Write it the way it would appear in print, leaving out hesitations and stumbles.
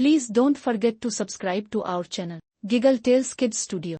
Please don't forget to subscribe to our channel, Giggle Tales Kids Studio.